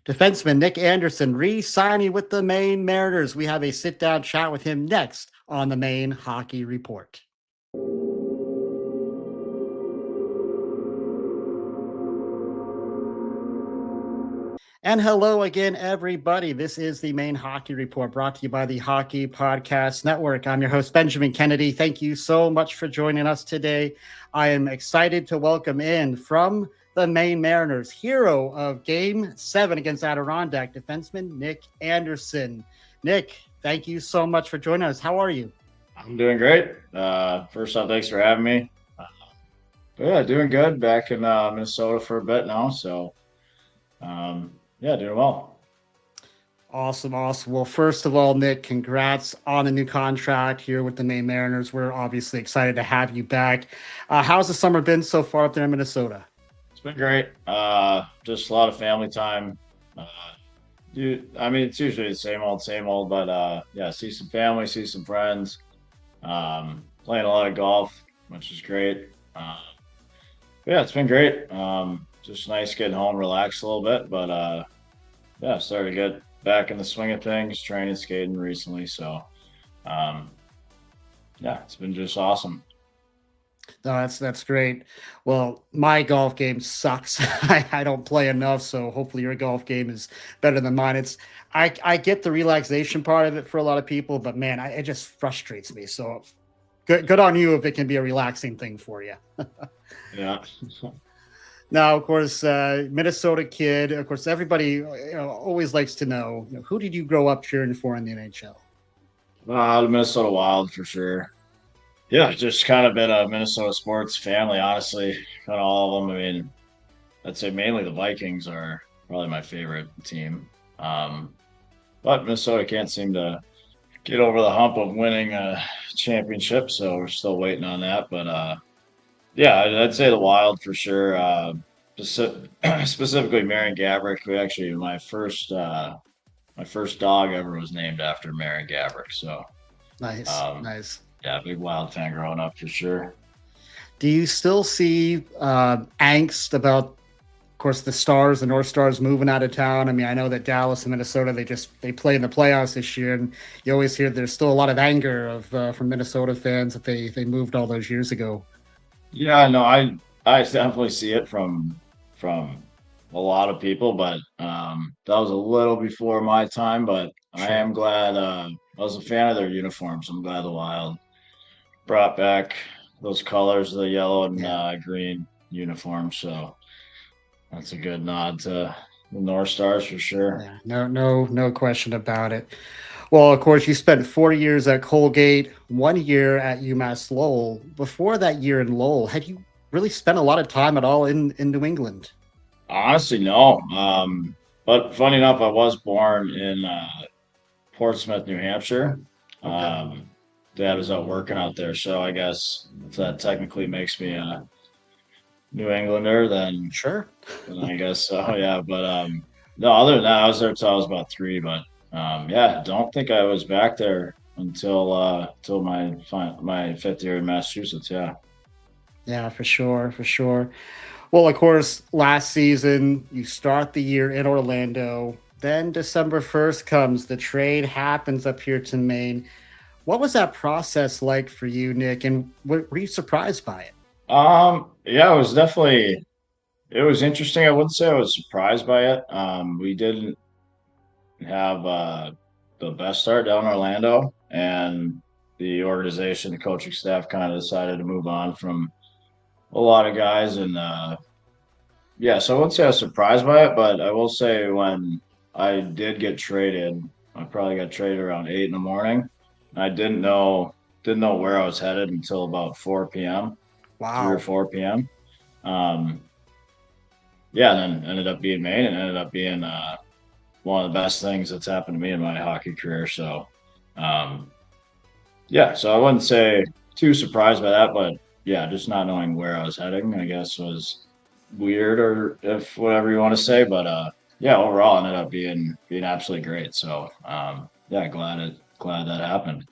Defenseman Nick Anderson re-signing with the Maine Mariners. We have a sit-down chat with him next on the Maine Hockey Report. And hello again, everybody. This is the Maine Hockey Report brought to you by the Hockey Podcast Network. I'm your host, Benjamin Kennedy. Thank you so much for joining us today. I am excited to welcome in from the Maine Mariners, hero of Game 7 against Adirondack, defenseman Nick Anderson. Nick, thank you so much for joining us. How are you? I'm doing great. First off, thanks for having me. Doing good. Back in Minnesota for a bit now, so doing well. Awesome. Well, first of all, Nick, congrats on a new contract here with the Maine Mariners. We're obviously excited to have you back. How's the summer been so far up there in Minnesota? It's been great. Just a lot of family time. It's usually the same old, but see some family, see some friends. Playing a lot of golf, which is great. It's been great. Just nice getting home, relax a little bit, but started to get back in the swing of things, training, skating recently. So, it's been just awesome. No, that's great. Well, my golf game sucks. I don't play enough, so hopefully your golf game is better than mine. I get the relaxation part of it for a lot of people, but man, it just frustrates me. So good on you if it can be a relaxing thing for you. Yeah. Now, of course, Minnesota kid. Of course, everybody always likes to know, who did you grow up cheering for in the NHL? The Minnesota Wild for sure. Yeah, just kind of been a Minnesota sports family, honestly. Kind of all of them. I mean, I'd say mainly the Vikings are probably my favorite team. But Minnesota can't seem to get over the hump of winning a championship, so we're still waiting on that. But I'd say the Wild for sure. Specifically, Marion Gaborik. My first dog ever was named after Marion Gaborik. So nice. Yeah, big Wild fan growing up for sure. Do you still see angst about, of course, the North Stars moving out of town? I mean, I know that Dallas and Minnesota, they play in the playoffs this year, and you always hear there's still a lot of anger from Minnesota fans that they moved all those years ago. Yeah, no, I definitely see it from a lot of people, but that was a little before my time. But sure. I am glad. I was a fan of their uniforms. I'm glad the Wild brought back those colors, the yellow and green uniform. So that's a good nod to the North Stars for sure. Yeah, no question about it. Well, of course, you spent 4 years at Colgate, 1 year at UMass Lowell. Before that year in Lowell, had you really spent a lot of time at all in New England? Honestly, no. But funny enough, I was born in Portsmouth, New Hampshire. Okay. Dad was out working out there, so I guess if that technically makes me a New Englander, then sure. Then I guess so. Yeah, but no. Other than that, I was there till I was about 3. But don't think I was back there until my 5th year in Massachusetts. Yeah, for sure. Well, of course, last season you start the year in Orlando. Then December 1st comes, the trade happens up here to Maine. What was that process like for you, Nick? And were you surprised by it? It was interesting. I wouldn't say I was surprised by it. We didn't have the best start down in Orlando, and the organization, the coaching staff kind of decided to move on from a lot of guys. And so I wouldn't say I was surprised by it, but I will say when I did get traded, I probably got traded around 8 a.m. I didn't know where I was headed until about 4 p.m. Wow. 3 or 4 p.m. And then ended up being Maine, and ended up being one of the best things that's happened to me in my hockey career. So, so I wouldn't say too surprised by that, but just not knowing where I was heading, I guess, was weird, or if whatever you want to say. But overall, ended up being absolutely great. So, glad that happened.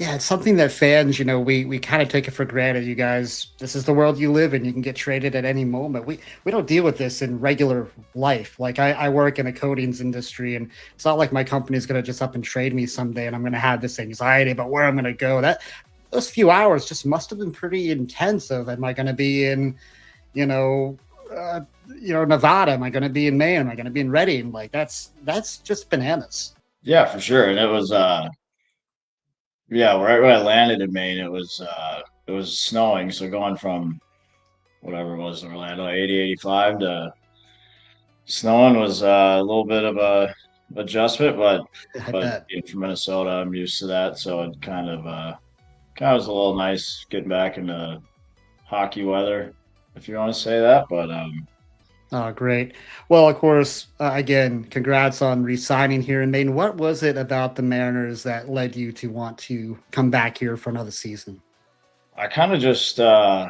Yeah, it's something that fans, we kind of take it for granted. You guys, this is the world you live in. You can get traded at any moment. We don't deal with this in regular life. Like I work in a coatings industry, and it's not like my company is going to just up and trade me someday, and I'm going to have this anxiety about where I'm going to go. That those few hours just must have been pretty intense. Of am I going to be in, you know, uh, Nevada? Am I going to be in Maine? Am I going to be in Reading? Like that's just bananas. Yeah, for sure. And it was yeah, right when I landed in Maine, it was snowing. So going from whatever it was in Orlando, 80, 85 to snowing was a little bit of a adjustment, I but bet. being from Minnesota, I'm used to that. So it kind of was a little nice getting back into hockey weather, if you want to say that. But Oh, great. Well, of course, again, congrats on re-signing here in Maine. What was it about the Mariners that led you to want to come back here for another season? I kind of just fell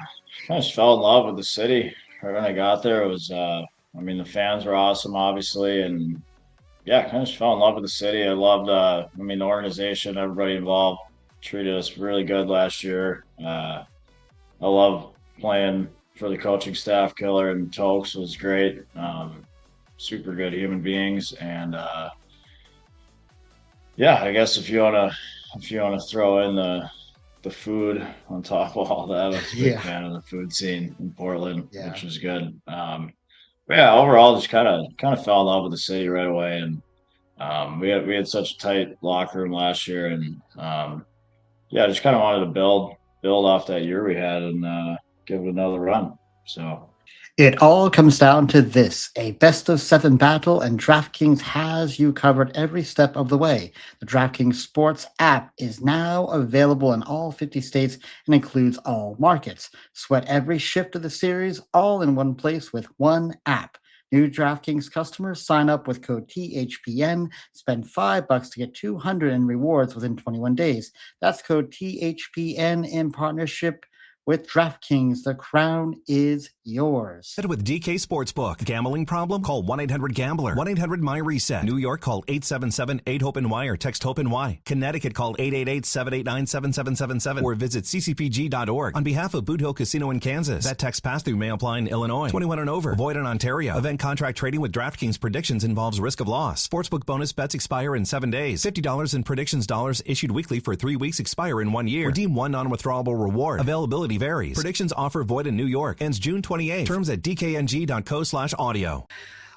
in love with the city right when I got there. It was I mean the fans were awesome, obviously, and yeah, kind of just fell in love with the city. I loved I mean the organization, everybody involved treated us really good last year. I love playing for the coaching staff. Killer and Tokes was great. Super good human beings, and yeah, I guess if you wanna throw in the food on top of all that, I was a big Yeah, fan of the food scene in Portland, yeah. which was good. But yeah, overall, just kind of fell in love with the city right away, and we had such a tight locker room last year, and yeah, just kind of wanted to build off that year we had and give it another run. So It all comes down to this: a best of seven battle, and DraftKings has you covered every step of the way. The DraftKings Sports app is now available in all 50 states and includes all markets. Sweat every shift of the series all in one place with one app. New DraftKings customers sign up with code THPN, spend $5 to get 200 in rewards within 21 days. That's code THPN in partnership with DraftKings. The crown is yours. With DK Sportsbook. Gambling problem? Call 1-800-GAMBLER. 1-800-MY-RESET. New York, call 877-8-HOPE-NY or text HOPE-NY. Connecticut, call 888-789-7777 or visit ccpg.org. On behalf of Boot Hill Casino in Kansas. That text pass-through may apply in Illinois. 21 and over. Void in Ontario. Event contract trading with DraftKings predictions involves risk of loss. Sportsbook bonus bets expire in 7 days. $50 in predictions dollars issued weekly for 3 weeks expire in 1 year. Redeem one non-withdrawable reward. Availability varies. Predictions offer void in New York. Ends June 28. Terms at dkng.co/audio.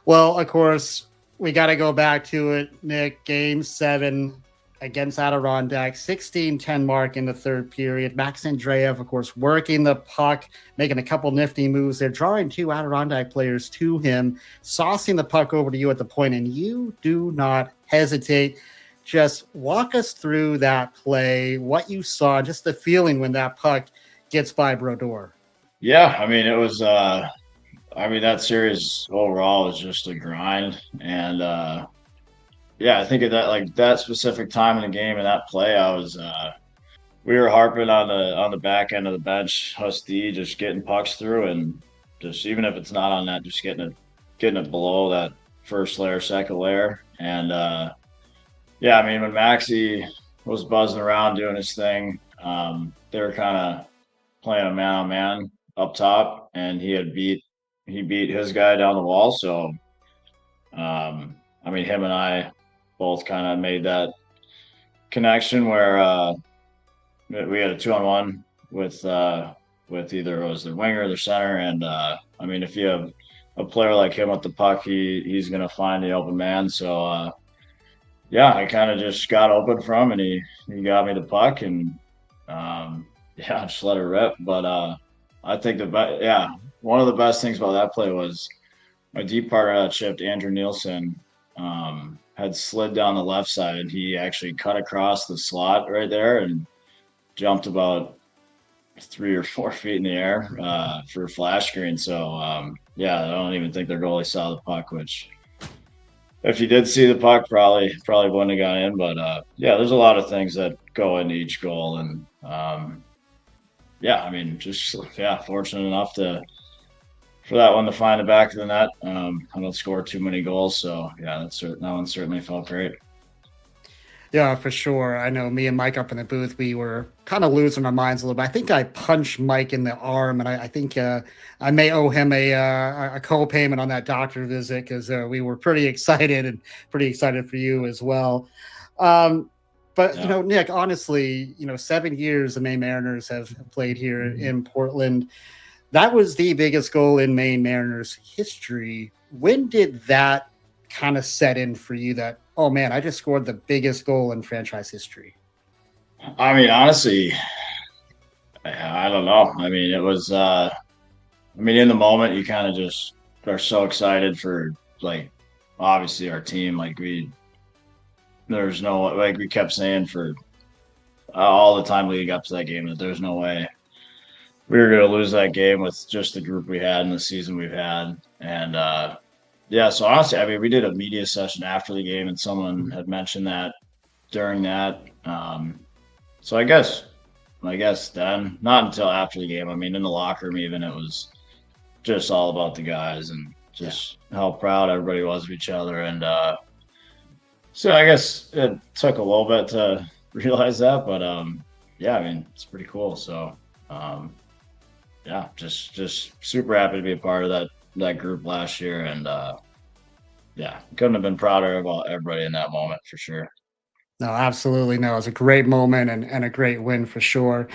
Well, of course, we got to go back to it, Nick. Game 7 against Adirondack, 16-10 mark in the third period. Max Andreev, of course, working the puck, making a couple nifty moves. They're drawing two Adirondack players to him, saucing the puck over to you at the point, and you do not hesitate. Just walk us through that play, what you saw, just the feeling when that puck gets by Brodeur. yeah, I mean it was I mean that series overall was just a grind, and yeah, I think at that specific time in the game and that play, I was we were harping on the back end of the bench, us D, just getting pucks through, and just even if it's not on that, just getting it below that first layer, second layer, and yeah, I mean when Maxi was buzzing around doing his thing, they were kind of playing a man on man up top, and he beat his guy down the wall, so I mean him and I both kind of made that connection where we had a 2-on-1 with either it was their winger or their center, and I mean if you have a player like him with the puck, he's gonna find the open man. So yeah, I kind of just got open from him, and he got me the puck, and yeah, just let it rip. But I think yeah, one of the best things about that play was my deep partner that shift, Andrew Nielsen, had slid down the left side, and he actually cut across the slot right there and jumped about 3 or 4 feet in the air for a flash screen. So yeah, I don't even think their goalie saw the puck, which if you did see the puck, probably wouldn't have gone in. But yeah, there's a lot of things that go into each goal, and yeah, I mean, just yeah, fortunate enough for that one to find the back of the net. I don't score too many goals, so yeah, that one certainly felt great. Yeah, for sure. I know me and Mike up in the booth, we were kind of losing our minds a little bit. I think I punched Mike in the arm, and I think I may owe him a co-payment on that doctor visit because we were pretty excited and pretty excited for you as well. Um, but Yeah. Nick, honestly, 7 years the Maine Mariners have played here in Portland. That was the biggest goal in Maine Mariners history. When did that kind of set in for you that, oh man, I just scored the biggest goal in franchise history? I mean, honestly, I don't know. I mean, it was, in the moment, you kind of just are so excited for, like, obviously our team. Like, there's no, like, we kept saying for all the time leading up to that game that there's no way we were going to lose that game with just the group we had and the season we've had. And, yeah, so honestly, I mean, we did a media session after the game, and someone had mentioned that during that. So I guess then, not until after the game. I mean, in the locker room, even it was just all about the guys and just how proud everybody was of each other. And so I guess it took a little bit to realize that, but yeah, I mean, it's pretty cool. So yeah, just super happy to be a part of that group last year, and yeah, couldn't have been prouder about everybody in that moment for sure. No, absolutely. No, it was a great moment and a great win for sure.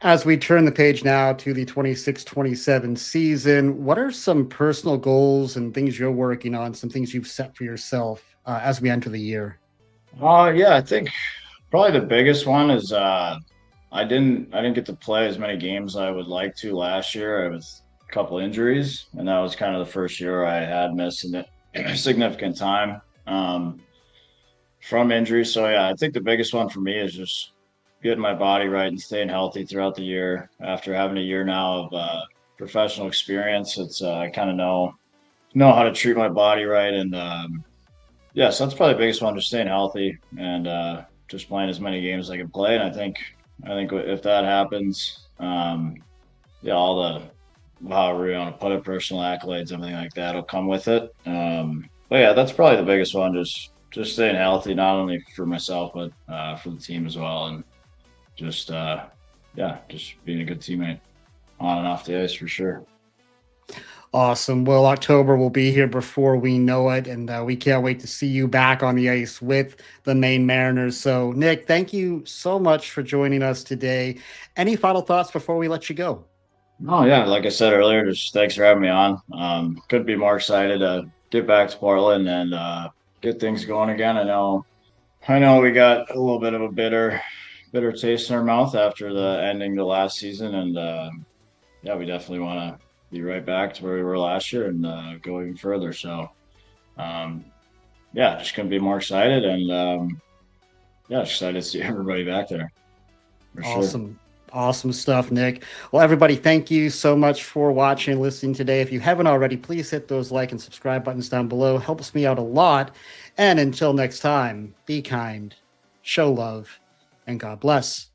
As we turn the page now to the 26-27 season, what are some personal goals and things you're working on, some things you've set for yourself as we enter the year? Yeah, I think probably the biggest one is I didn't get to play as many games I would like to last year. I was a couple injuries, and that was kind of the first year I had missed a significant time from injury. So yeah, I think the biggest one for me is just getting my body right and staying healthy throughout the year. After having a year now of professional experience, it's I kind of know how to treat my body right, and yeah, so that's probably the biggest one, just staying healthy and just playing as many games as I can play. And I think if that happens, yeah, all the however you want to put it, personal accolades, everything like that will come with it. But yeah, that's probably the biggest one, just staying healthy, not only for myself but for the team as well, and just yeah, just being a good teammate on and off the ice for sure. Awesome. Well, October will be here before we know it, and we can't wait to see you back on the ice with the Maine Mariners. So, Nick, thank you so much for joining us today. Any final thoughts before we let you go? Oh yeah, like I said earlier, just thanks for having me on. Couldn't be more excited to get back to Portland and get things going again. I know we got a little bit of a bitter taste in our mouth after the ending the last season, and yeah, we definitely want to be right back to where we were last year and go even further. So yeah, just couldn't be more excited, and yeah, just excited to see everybody back there. For sure. Awesome. Awesome stuff, Nick. Well, everybody, thank you so much for watching and listening today. If you haven't already, please hit those like and subscribe buttons down below. Helps me out a lot. And until next time, be kind, show love, and God bless.